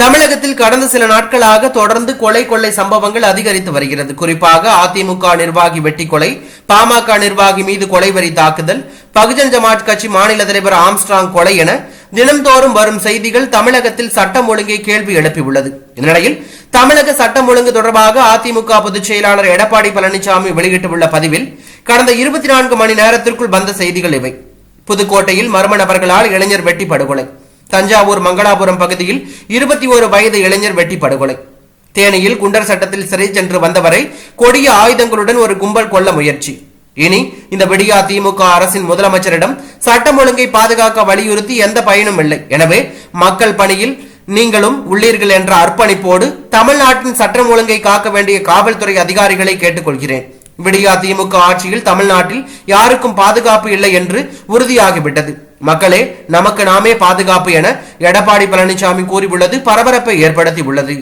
தமிழகத்தில் கடந்த சில நாட்களாக தொடர்ந்து கொள்ளை சம்பவங்கள் அதிகரித்து வருகிறது. குறிப்பாக அதிமுக நிர்வாகி வெட்டி கொலை, பாமக நிர்வாகி மீது கொலைவெறி தாக்குதல், பகுஜன் சமாஜ் கட்சி மாநில தலைவர் ஆம்ஸ்ட்ராங் கொலை என தினம்தோறும் வரும் செய்திகள் தமிழகத்தில் சட்டம் ஒழுங்கை கேள்வி எழுப்பியுள்ளது. இந்நிலையில் தமிழக சட்டம் ஒழுங்கு தொடர்பாக அதிமுக பொதுச் செயலாளர் எடப்பாடி பழனிசாமி வெளியிட்டுள்ள பதிவில் கடந்த 24 மணி நேரத்திற்குள் வந்த செய்திகள் இவை. புதுக்கோட்டையில் மர்ம நபர்களால் இளைஞர் வெட்டி படுகொலை. தஞ்சாவூர் மங்களாபுரம் பகுதியில் 21 வயது இளைஞர் வெட்டி படுகொலை. தேனியில் குண்டர் சட்டத்தில் சிறை சென்று வந்தவரை கொடிய ஆயுதங்களுடன் ஒரு கும்பல் கொல்ல முயற்சி. இனி இந்த விடியா திமுக அரசின் முதலமைச்சரிடம் சட்டம் ஒழுங்கை பாதுகாக்க வலியுறுத்தி எந்த பயனும் இல்லை. எனவே மக்கள் பணியில் நீங்களும் உள்ளீர்கள் என்ற அர்ப்பணிப்போடு தமிழ்நாட்டின் சட்டம் ஒழுங்கை காக்க வேண்டிய காவல்துறை அதிகாரிகளை கேட்டுக்கொள்கிறேன். விடியா திமுக ஆட்சியில் தமிழ்நாட்டில் யாருக்கும் பாதுகாப்பு இல்லை என்று உறுதியாகிவிட்டது. மக்களே, நமக்கு நாமே பாதுகாப்பு என எடப்பாடி பழனிசாமி கூறியுள்ளது பரபரப்பை ஏற்படுத்தியுள்ளது.